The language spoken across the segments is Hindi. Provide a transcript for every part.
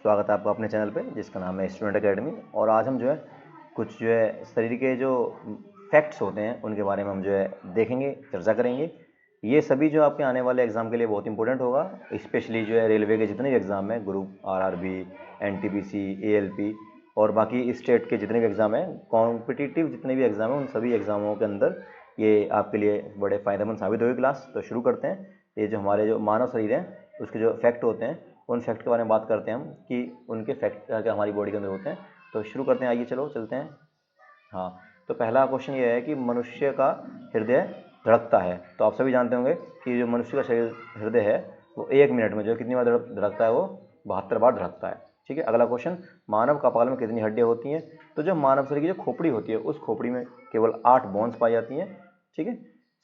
स्वागत है आपका अपने चैनल पे जिसका नाम है स्टूडेंट एकेडमी। और आज हम जो है कुछ जो है शरीर के जो फैक्ट्स होते हैं उनके बारे में हम जो है देखेंगे, चर्चा करेंगे। ये सभी जो आपके आने वाले एग्ज़ाम के लिए बहुत इंपॉर्टेंट होगा, स्पेशली जो है रेलवे के जितने भी एग्ज़ाम हैं, ग्रुप आरआरबी, एनटीपीसी, एएलपी और बाकी स्टेट के जितने भी एग्ज़ाम हैं, कॉम्पिटिटिव जितने भी एग्ज़ाम हैं, उन सभी एग्ज़ामों के अंदर ये आपके लिए बड़े फ़ायदेमंद साबित होगी क्लास। तो शुरू करते हैं। ये जो हमारे जो मानव शरीर है उसके जो फैक्ट होते हैं उन फैक्ट के बारे में बात करते हैं हम कि उनके फैक्ट क्या क्या हमारी बॉडी के अंदर होते हैं। तो शुरू करते हैं, आइए चलो चलते हैं। हाँ, तो पहला क्वेश्चन ये है कि मनुष्य का हृदय धड़कता है। तो आप सभी जानते होंगे कि जो मनुष्य का शरीर हृदय है वो 1 मिनट में जो कितनी बार धड़कता है, वो 72 बार धड़कता है। ठीक है, अगला क्वेश्चन, मानव कपाल में कितनी हड्डियाँ होती हैं? तो जो मानव शरीर की जो खोपड़ी होती है उस खोपड़ी में केवल 8 बोन्स पाई जाती हैं। ठीक है,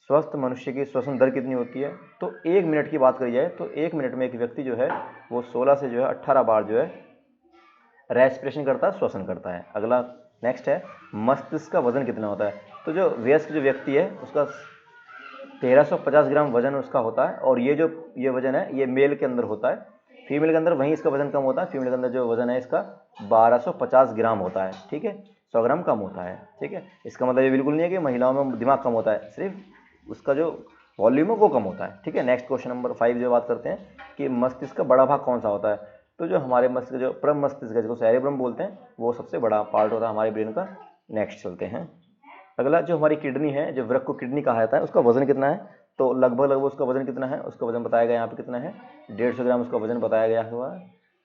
स्वस्थ मनुष्य की श्वसन दर कितनी होती है? तो 1 मिनट की बात करी जाए तो 1 मिनट में एक व्यक्ति जो है वो 16 से जो है 18 बार जो है रेस्पिरेशन करता है, श्वसन करता है। अगला नेक्स्ट है, मस्तिष्क का वजन कितना होता है? तो जो वयस्क जो व्यक्ति है उसका 1350 ग्राम वजन उसका होता है। और ये वजन है ये मेल के अंदर होता है, फीमेल के अंदर वहीं इसका वजन कम होता है। फीमेल के अंदर जो वजन है इसका 1250 ग्राम होता है। ठीक है, 100 ग्राम कम होता है। ठीक है, इसका मतलब ये बिल्कुल नहीं है कि महिलाओं में दिमाग कम होता है, सिर्फ उसका जो वॉल्यूम है वो कम होता है। ठीक है, नेक्स्ट क्वेश्चन नंबर 5 जो बात करते हैं कि मस्तिष्क का बड़ा भाग कौन सा होता है? तो जो हमारे मस्तिष्क जो परम मस्तिष्क है जिसको सेरेब्रम बोलते हैं वो सबसे बड़ा पार्ट होता है हमारे ब्रेन का। नेक्स्ट चलते हैं। अगला जो हमारी किडनी है, जो वृक्क को किडनी कहा जाता है, उसका वजन कितना है? तो लगभग उसका वजन कितना है? उसका वजन बताया गया यहाँ पे कितना है, 150 ग्राम उसका वजन बताया गया हुआ है।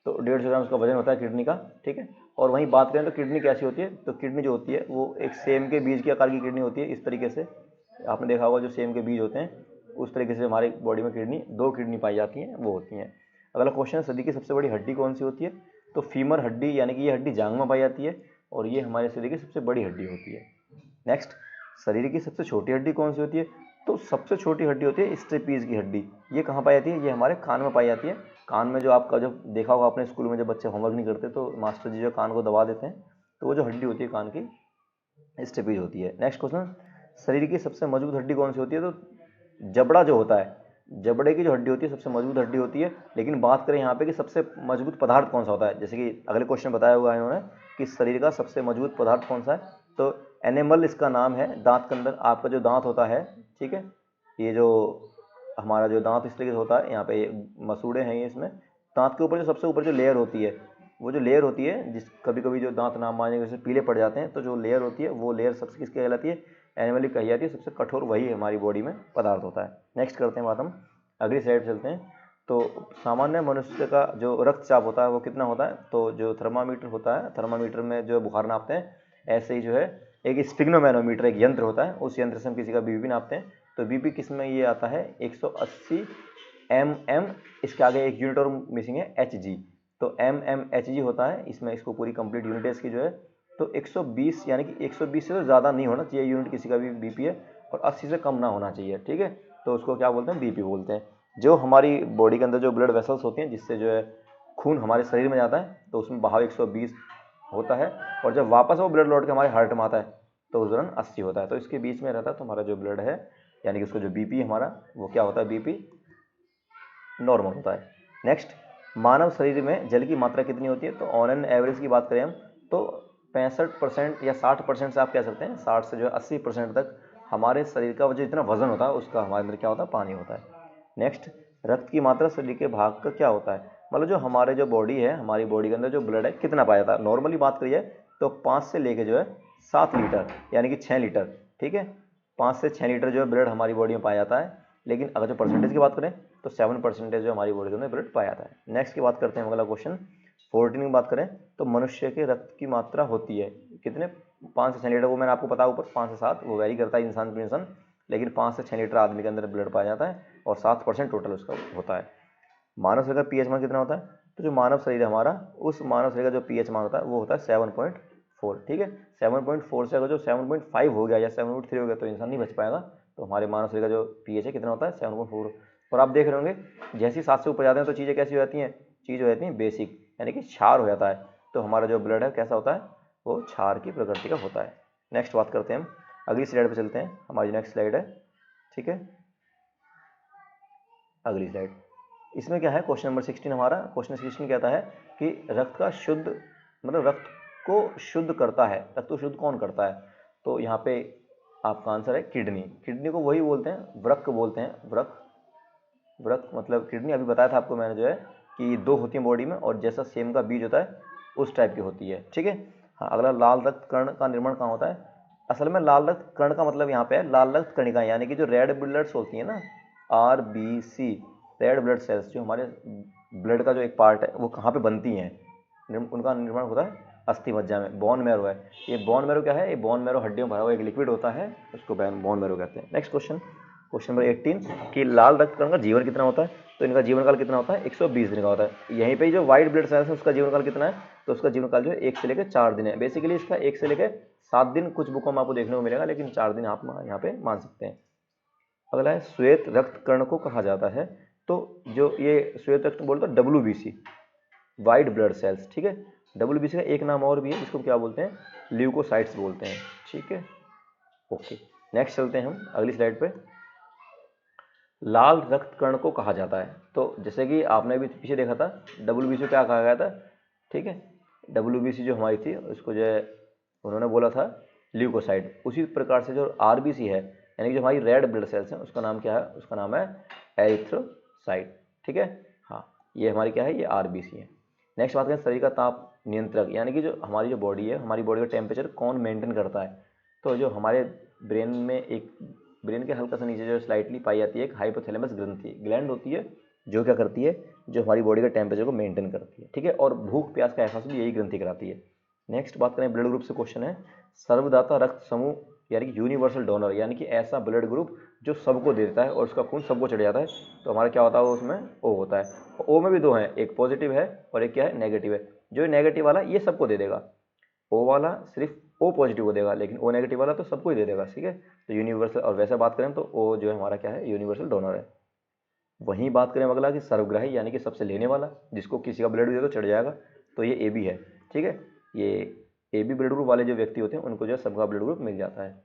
तो 150 ग्राम उसका वजन होता है किडनी का। ठीक है, और वहीं बात करें तो किडनी कैसी होती है? तो किडनी जो होती है वो एक सेम के बीज के आकार की किडनी होती है। इस तरीके से आपने देखा होगा जो सेम के बीज होते हैं उस तरीके से हमारी बॉडी में किडनी, 2 किडनी पाई जाती हैं, वो होती हैं। अगला क्वेश्चन, शरीर की सबसे बड़ी हड्डी कौन सी होती है? तो फीमर हड्डी, यानी कि ये हड्डी जांघ में पाई जाती है और ये हमारे शरीर की सबसे बड़ी हड्डी होती है। नेक्स्ट, शरीर की सबसे छोटी हड्डी कौन सी होती है? तो सबसे छोटी हड्डी होती है स्टेपीज की हड्डी। ये कहाँ पाई जाती है? ये हमारे कान में पाई जाती है। कान में जो आपका जब देखा होगा अपने स्कूल में जब बच्चे होमवर्क नहीं करते तो मास्टर जी जो कान को दबा देते हैं, तो वो जो हड्डी होती है कान की स्टेपीज होती है। नेक्स्ट क्वेश्चन, शरीर की सबसे मजबूत हड्डी कौन सी होती है? तो जबड़ा जो होता है, जबड़े की जो हड्डी होती है सबसे मजबूत हड्डी होती है। लेकिन बात करें यहाँ पे कि सबसे मजबूत पदार्थ कौन सा होता है, जैसे कि अगले क्वेश्चन बताया हुआ है इन्होंने कि शरीर का सबसे मजबूत पदार्थ कौन सा है? तो एनिमल इसका नाम है। दांत के अंदर आपका जो दांत होता है, ठीक है, ये जो हमारा जो दांत इस तरीके से होता है, यहाँ पे मसूड़े हैं ये, इसमें दांत के ऊपर जो सबसे ऊपर जो लेयर होती है, वो जो लेयर होती है जिस कभी कभी जो दांत ना मांझने की वजह से पीले पड़ जाते हैं, तो जो लेयर होती है वो लेयर सबसे किसकी कहलाती है? एनिमल कही जाती है। सबसे कठोर वही हमारी बॉडी में पदार्थ होता है। नेक्स्ट करते हैं बात हम, अगली स्लाइड पर चलते हैं। तो सामान्य मनुष्य का जो रक्तचाप होता है वो कितना होता है? तो जो थर्मामीटर होता है, थर्मामीटर में जो बुखार नापते हैं, ऐसे ही जो है एक स्पिग्नोमैनोमीटर एक यंत्र होता है, उस यंत्र से हम किसी का बीपी नापते हैं। तो बीपी किस में ये आता है? 180 mm। इसके आगे एक यूनिट और मिसिंग है, Hg। तो mmHg होता है इसमें, इसको पूरी कंप्लीट यूनिट है इसकी जो है। तो 120, यानी कि 120 से तो ज़्यादा नहीं होना चाहिए यूनिट किसी का भी बीपी है, और 80 से कम ना होना चाहिए। ठीक है, तो उसको क्या बोलते हैं? बीपी बोलते हैं। जो हमारी बॉडी के अंदर जो ब्लड वेसल्स होती हैं जिससे जो है खून हमारे शरीर में जाता है, तो उसमें बहाव 120 होता है, और जब वापस वो ब्लड लौट के हमारे हार्ट में आता है तो उस दौरान 80 होता है। तो इसके बीच में रहता है तो हमारा जो ब्लड है, यानी कि उसका जो बीपी हमारा, वो क्या होता है? बीपी नॉर्मल होता है। नेक्स्ट, मानव शरीर में जल की मात्रा कितनी होती है? तो ऑन एन एवरेज की बात करें हम तो 65% या 60% से आप कह सकते हैं, 60 से जो है 80% तक हमारे शरीर का जो इतना वजन होता है उसका हमारे अंदर क्या होता है? पानी होता है। नेक्स्ट, रक्त की मात्रा शरीर के भाग का क्या होता है? मतलब जो हमारे जो बॉडी है, हमारी बॉडी के अंदर जो ब्लड है कितना पाया जाता है? नॉर्मली बात करिए तो 5 से लेके जो है 7 लीटर, यानी कि 6 लीटर। ठीक है, 5 से 6 लीटर जो है ब्लड हमारी बॉडी में पाया जाता है। लेकिन अगर जो परसेंटेज की बात करें तो 7% जो हमारी बॉडी के अंदर ब्लड पाया जाता है। नेक्स्ट की बात करते हैं, अगला क्वेश्चन 14 की बात करें तो मनुष्य के रक्त की मात्रा होती है कितने? 5 से 6 लीटर। वो मैंने आपको पता ऊपर 5 से 7, वो वेरी करता है इंसान टू इंसान, लेकिन 5 से 6 लीटर आदमी के अंदर ब्लड पाया जाता है और 7% टोटल उसका होता है। मानव शरीर का पीएच मान कितना होता है? तो जो मानव शरीर है हमारा, उस मानव शरीर का जो पीएच मान होता है वो होता है 7.4। ठीक है, 7.4 से अगर जो 7.5 हो गया या 7.3 हो गया तो इंसान नहीं बच पाएगा। तो हमारे मानव शरीर का जो पीएच है कितना होता है? 7.4। और आप देख रहे होंगे जैसे ही 7 से ऊपर जाते हैं तो चीज़ें कैसी हो जाती हैं? चीज़ हो जाती हैं बेसिक, यानी कि क्षार हो जाता है। तो हमारा जो ब्लड है कैसा होता है? वो क्षार की प्रकृति का होता है। नेक्स्ट बात करते हैं हम, अगली स्लाइड पर चलते हैं। हमारी नेक्स्ट स्लाइड है, ठीक है, अगली स्लाइड। इसमें क्या है, क्वेश्चन नंबर 16 हमारा, क्वेश्चन 16 कहता है कि रक्त का शुद्ध, मतलब रक्त को शुद्ध करता है, रक्त को शुद्ध कौन करता है? तो यहाँ पे आपका आंसर है किडनी। किडनी को वही बोलते हैं, वृक्क बोलते हैं, वृक्क, वृक्क मतलब किडनी। अभी बताया था आपको मैंने जो है कि दो होती है बॉडी में, और जैसा सेम का बीज होता है उस टाइप की होती है, ठीक है। हाँ, अगला लाल रक्त कण का निर्माण कहाँ होता है? असल में लाल रक्त कण का मतलब यहाँ पे है लाल रक्त कणिकाएं, यानी कि जो रेड ब्लड्स होती है ना, RBC, रेड ब्लड सेल्स, जो हमारे ब्लड का जो एक पार्ट है वो कहाँ पे बनती हैं, उनका निर्माण होता है अस्थि मज्जा में, बोन मैरो है। ये बोन मैरो क्या है? ये बोन मैरो हड्डियों भरा हुआ एक लिक्विड होता है, उसको बोन मैरो कहते हैं। नेक्स्ट क्वेश्चन, क्वेश्चन नंबर 18 कि लाल रक्त कण का जीवन कितना होता है? तो इनका जीवन काल कितना होता है? 120 दिन का होता है। यहीं पे जो व्हाइट ब्लड सेल्स है उसका जीवन काल कितना है? तो उसका जीवन काल जो है 1 से लेकर 4 दिन है। बेसिकली इसका 1 से लेकर 7 दिन कुछ बुकों में आपको देखने को मिलेगा, लेकिन 4 दिन आप यहाँ पे मान सकते हैं। अगला है श्वेत रक्त कण को कहा जाता है? तो जो ये श्वेत रक्त बोलते हैं WBC, व्हाइट ब्लड सेल्स, ठीक है। WBC का एक नाम और भी है जिसको क्या बोलते हैं? ल्यूकोसाइट्स बोलते हैं, ठीक है। ओके, नेक्स्ट चलते हैं हम अगली स्लाइड पे। लाल रक्त कण को कहा जाता है? तो जैसे कि आपने भी पीछे देखा था WBC को क्या कहा गया था, ठीक है। WBC जो हमारी थी उसको जो है उन्होंने बोला था ल्यूकोसाइट। उसी प्रकार से जो RBC है, यानी कि जो हमारी रेड ब्लड सेल्स हैं, उसका नाम क्या है? उसका नाम है एरिथ्रोसाइट, ठीक है। हाँ, ये हमारी क्या है? ये RBC है। नेक्स्ट बात करें शरीर का ताप नियंत्रक, यानी कि जो हमारी जो बॉडी है, हमारी बॉडी का टेम्परेचर कौन मेंटेन करता है? तो जो हमारे ब्रेन में एक, ब्रेन के हल्का सा नीचे जो स्लाइटली पाई जाती है एक हाइपोथैलेमस ग्रंथि, ग्लैंड होती है जो क्या करती है? जो हमारी बॉडी का टेम्परेचर को मेंटेन करती है, ठीक है। और भूख प्यास का एहसास भी यही ग्रंथि कराती है। नेक्स्ट बात करें ब्लड ग्रुप से, क्वेश्चन है सर्वदाता रक्त समूह, यानी कि यूनिवर्सल डोनर, यानी कि ऐसा ब्लड ग्रुप जो सबको देता है और उसका खून सबको चढ़ जाता है। तो हमारा क्या होता है? उसमें O होता है। O में भी दो हैं, एक पॉजिटिव है और एक क्या है? नेगेटिव है। जो नेगेटिव वाला ये सबको दे देगा, O वाला सिर्फ O पॉजिटिव को देगा, लेकिन O नेगेटिव वाला तो सबको ही दे देगा, ठीक है। तो यूनिवर्सल, और वैसे बात करें तो O जो है हमारा क्या है? यूनिवर्सल डोनर है। वहीं बात करें अगला कि सर्वग्राही, यानी कि सबसे लेने वाला, जिसको किसी का ब्लड दे तो चढ़ जाएगा, तो ये AB है, ठीक है। ये AB ब्लड ग्रुप वाले जो व्यक्ति होते हैं उनको जो है सबका ब्लड ग्रुप मिल जाता है।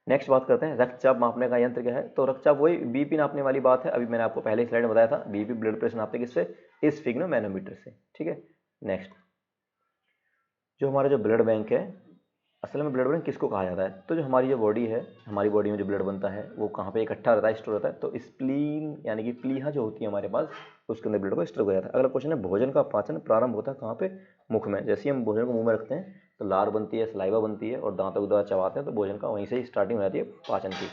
नेक्स्ट बात करते हैं रक्तचाप मापने का यंत्र क्या है? तो रक्तचाप वही BP नापने वाली बात है, अभी मैंने आपको पहले स्लाइड में बताया था। BP ब्लड प्रेशर नापते किससे? इस स्फिग्नोमैनोमीटर से, ठीक है। नेक्स्ट, जो हमारा जो ब्लड बैंक है, असल में ब्लड बैंक किसको कहा जाता है? तो जो हमारी जो बॉडी है, हमारी बॉडी में जो ब्लड बनता है वो कहाँ पे इकट्ठा रहता है, स्टोर होता है? तो स्प्लीन, यानी कि प्लीहा जो होती है हमारे पास, उसके अंदर ब्लड को स्टोर हो जाता है। अगला क्वेश्चन है भोजन का पाचन प्रारंभ होता है कहाँ पे? मुख में। जैसे ही हम भोजन को मुंह में रखते हैं तो लार बनती है, सलाइवा बनती है, और दांतों द्वारा चबाते हैं तो भोजन का वहीं से ही स्टार्टिंग हो जाती है पाचन की।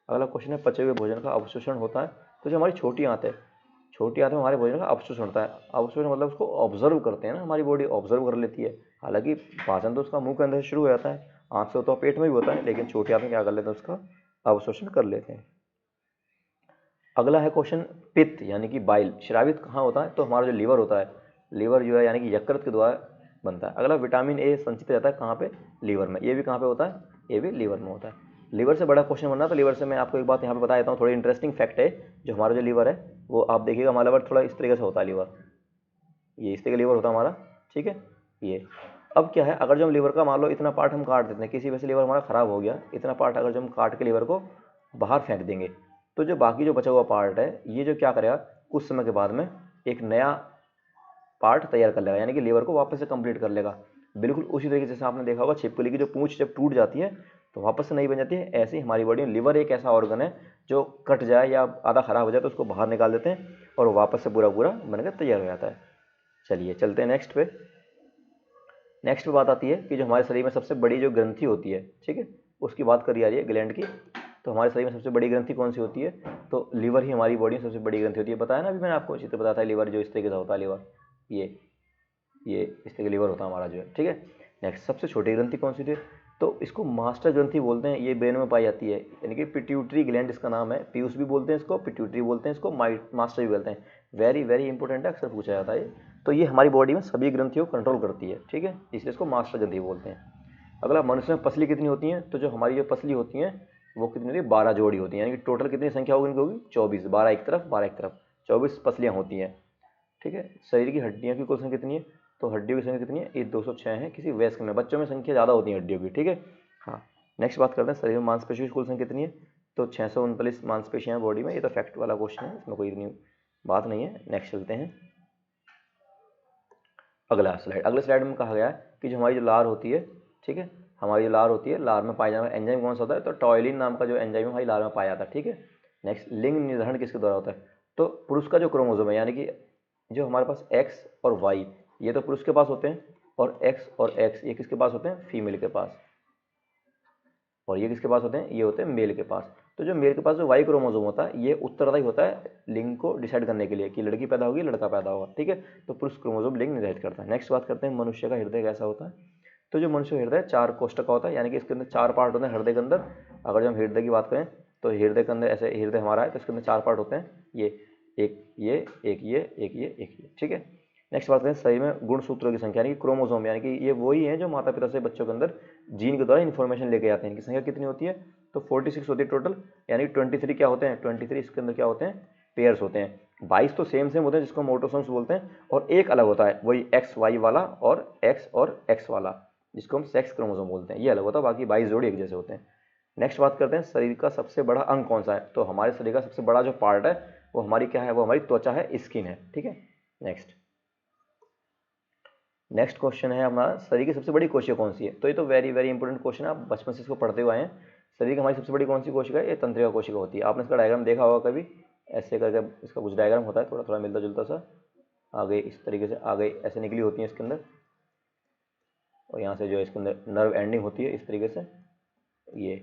अगला क्वेश्चन है पचे हुए भोजन का अवशोषण होता है? तो जो हमारी छोटी आंत है, छोटी आंत में हमारे भोजन का अवशोषण होता है। अवशोषण मतलब उसको ऑब्जर्व करते हैं ना, हमारी बॉडी ऑब्जर्व कर लेती है। हालांकि पाचन तो उसका मुंह के अंदर शुरू हो जाता है, आंख से होता है, पेट में भी होता है, लेकिन छोटी आंत में क्या कर लेते हैं? उसका अवशोषण कर लेते हैं। अगला है क्वेश्चन पित्त, यानी कि बाइल, श्रावित कहाँ होता है? तो हमारा जो लीवर होता है, लीवर जो है यानी कि यकृत के द्वारा बनता है। अगला विटामिन A संचित रहता है कहाँ पे? लीवर में। ये भी कहाँ पे होता है? ये भी लीवर में होता है। लीवर से बड़ा क्वेश्चन बनना, तो लीवर से मैं आपको एक बात यहाँ पे बता देता हूँ, थोड़ी इंटरेस्टिंग फैक्ट है। जो हमारा जो लीवर है वो आप देखिएगा, हमारा लीवर थोड़ा इस तरीके से होता है, लीवर ये इस तरीके लीवर होता है हमारा, ठीक है। ये अब क्या है, अगर जो हम लीवर का मान लो इतना पार्ट हम काट देते हैं, किसी वजह से लीवर हमारा खराब हो गया, इतना पार्ट अगर जो हम काट के लीवर को बाहर फेंक देंगे, तो जो बाकी जो बचा हुआ पार्ट है ये जो क्या करेगा, कुछ समय के बाद में एक नया पार्ट तैयार कर लेगा, यानी कि लीवर को वापस से कंप्लीट कर लेगा। बिल्कुल उसी तरीके से आपने देखा होगा छिपकली की जो पूंछ जब टूट जाती है तो वापस से नहीं बन जाती है, ऐसे ही हमारी बॉडी में लीवर एक ऐसा ऑर्गन है जो कट जाए या आधा खराब हो जाए तो उसको बाहर निकाल देते हैं और वापस से पूरा पूरा बनकर तैयार हो जाता है। चलिए चलते हैं नेक्स्ट पे। नेक्स्ट पे बात आती है कि जो हमारे शरीर में सबसे बड़ी जो ग्रंथि होती है, ठीक है, उसकी बात करी जा रही है ग्लैंड की। तो हमारे शरीर में सबसे बड़ी ग्रंथि कौन सी होती है? तो लीवर ही हमारी बॉडी में सबसे बड़ी ग्रंथि होती है। बताया ना अभी मैंने आपको, चित्र बताया था लीवर जो इस तरीके से होता है, लीवर ये इस तरीके लीवर होता है हमारा जो है, ठीक है। नेक्स्ट, सबसे छोटी ग्रंथि कौन सी थी? तो इसको मास्टर ग्रंथि बोलते हैं, ये ब्रेन में पाई जाती है, यानी कि पिट्यूटरी ग्लैंड इसका नाम है। पीयूष भी बोलते हैं इसको, पिट्यूटरी बोलते हैं इसको, मास्टर भी बोलते हैं। वेरी वेरी इंपॉर्टेंट है, अक्सर पूछा जाता है। तो ये हमारी बॉडी में सभी ग्रंथियों को कंट्रोल करती है, ठीक है, इसलिए इसको मास्टर ग्रंथि बोलते हैं। अगला, मनुष्य में पसली कितनी होती है? तो जो हमारी जो पसली होती है वो कितनी होती है? 12 जोड़ी होती है, यानी कि टोटल कितनी संख्या होगी इनकी? होगी 24, 12 एक तरफ 12 एक तरफ, 24 पसलियाँ होती हैं, ठीक है। शरीर की हड्डियों की कुल संख्या कितनी है? तो हड्डियों की संख्या कितनी है? ये 206 है किसी वयस्क में, बच्चों में संख्या ज़्यादा होती है हड्डियों की, ठीक है। हाँ, नेक्स्ट बात करते हैं शरीर में मांसपेशियों की कुल संख्या कितनी है? तो 639 मांसपेशियाँ बॉडी में। ये तो फैक्ट वाला क्वेश्चन है, इसमें कोई नहीं बात नहीं है। नेक्स्ट चलते हैं अगले स्लाइड में कहा गया है कि जो हमारी जो लार होती है, ठीक है, हमारी जो लार होती है, लार में पाया जाने वाला एंजाइम कौन सा होता है, तो टॉयलिन नाम का जो एंजाइम हमारी लार में पाया जाता है, ठीक है। नेक्स्ट, लिंग निर्धारण किसके द्वारा होता है, तो पुरुष का जो क्रोमोसोम है, यानी कि जो हमारे पास एक्स और वाई, ये तो पुरुष के पास होते हैं, और एक्स और एक्स ये किसके पास होते हैं, फीमेल के पास, और ये किसके पास होते हैं, ये होते हैं मेल के पास। तो जो मेल के पास जो वाई क्रोमोसोम होता है, ये उत्तरदायी होता है लिंग को डिसाइड करने के लिए कि लड़की पैदा होगी लड़का पैदा होगा, ठीक है। तो पुरुष क्रोमोसोम लिंग निर्धारित करता है। नेक्स्ट बात करते हैं मनुष्य का हृदय कैसा होता है। तो जो मनुष्य हृदय 4 कोष्ठक का होता है, यानी कि इसके अंदर 4 पार्ट होते हैं हृदय के अंदर। अगर जो हम हृदय की बात करें तो हृदय के अंदर ऐसे हृदय हमारा है तो इसके अंदर 4 पार्ट होते हैं, ये एक ये एक ये एक ये एक ये, ठीक है। नेक्स्ट बात करें शरीर में गुणसूत्रों की संख्या, यानी कि क्रोमोसोम, यानी कि ये वही है जो माता पिता से बच्चों के अंदर जीन के द्वारा इन्फॉर्मेशन लेके आते हैं। इनकी संख्या कितनी होती है, तो 46 होती है टोटल, यानी 23 क्या होते हैं, 23 इसके अंदर क्या होते हैं, पेयर्स होते हैं। 22 तो सेम होते हैं जिसको हम ऑटोसोम्स बोलते हैं, और एक अलग होता है वही एक्स वाई वाला और एक्स वाला जिसको हम सेक्स क्रोमोसोम बोलते हैं, ये अलग होता है, बाकी 22 जोड़ी एक जैसे होते हैं। नेक्स्ट बात करते हैं शरीर का सबसे बड़ा अंग कौन सा है। तो हमारे शरीर का सबसे बड़ा जो पार्ट है वो हमारी क्या है, वो हमारी त्वचा है, स्किन है, ठीक है। नेक्स्ट क्वेश्चन है हमारा, शरीर की सबसे बड़ी कोशिका कौन सी है। तो ये तो वेरी वेरी इंपॉर्टेंट क्वेश्चन है, आप बचपन से इसको पढ़ते हुए आए हैं। शरीर की हमारी सबसे बड़ी कौन सी कोशिका है, ये तंत्रिका कोशिका होती है। आपने इसका डायग्राम देखा होगा कभी, ऐसे करके इसका कुछ डायग्राम होता है, थोड़ा थोड़ा मिलता जुलता सा, आगे इस तरीके से आगे ऐसे निकली होती है इसके अंदर, और यहाँ से जो है इसके अंदर नर्व एंडिंग होती है इस तरीके से, ये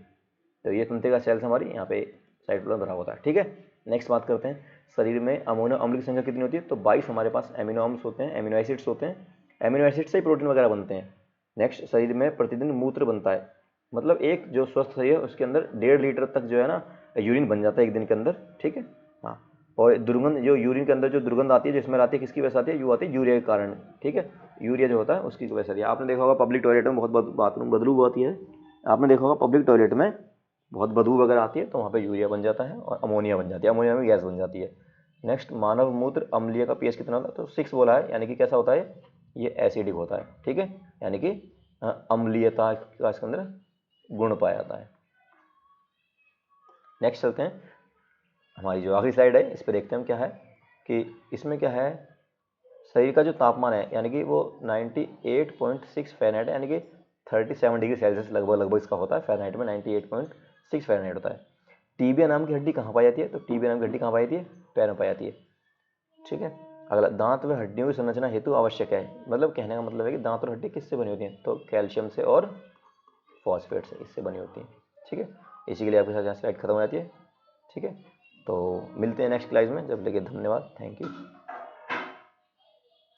तो ये तंत्रिका सेल्स हमारी यहाँ पे साइटोप्लाज्म भरा होता है, ठीक है। नेक्स्ट बात करते हैं शरीर में अमीनो अम्ल की संख्या कितनी होती है। तो 22 हमारे पास एमिनो अम्ल होते हैं, एमिनो एसिड्स होते हैं, एमिनो एसिड से ही प्रोटीन वगैरह बनते हैं। नेक्स्ट, शरीर में प्रतिदिन मूत्र बनता है, मतलब एक जो स्वस्थ शरीर है उसके अंदर 1.5 लीटर तक जो है ना यूरिन बन जाता है एक दिन के अंदर, ठीक है। हाँ, और दुर्गंध जो यूरिन के अंदर जो दुर्गंध आती है, जो स्मेल आती है, किसकी वजह से आती है, आती है यूरिया के कारण, ठीक है। यूरिया जो होता है उसकी वजह से आती है। आपने देखा होगा पब्लिक टॉयलेट में बहुत बाथरूम बदबू आती है, आपने देखा होगा पब्लिक टॉयलेट में बहुत बदबू वगैरह आती है, तो वहाँ पे यूरिया बन जाता है और अमोनिया बन जाती है, अमोनिया में गैस बन जाती है। नेक्स्ट, मानव मूत्र अम्लीय का पीएच कितना होता है, तो 6 बोला है, यानी कि कैसा होता है, ये एसिडिक होता है, ठीक है, यानी कि अम्लीयता का इसके अंदर गुण पाया जाता है। नेक्स्ट चलते हैं, हमारी जो आखिरी स्लाइड है इस पर देखते हैं क्या है, कि इसमें क्या है, शरीर का जो तापमान है यानी कि वो 98.6 फ़ारेनहाइट है, यानी कि 37 डिग्री सेल्सियस लगभग इसका होता है। फ़ारेनहाइट में 98.6 फ़ारेनहाइट होता है। टीबिया नाम की हड्डी कहाँ पाई जाती है, तो टीबिया नाम की हड्डी कहाँ पाई जाती है, पैर में पाई जाती है, ठीक है। अगला, दांत व हड्डियों की संरचना हेतु आवश्यक है, मतलब कहने का मतलब है कि दांत और हड्डी किससे बनी होती हैं, तो कैल्शियम से और फॉस्फेट से, इससे बनी होती हैं, ठीक है। इसी के लिए आपके साथ यहाँ स्लाइड खत्म हो जाती है, ठीक है। तो मिलते हैं नेक्स्ट क्लास में, जब लगे धन्यवाद, थैंक यू।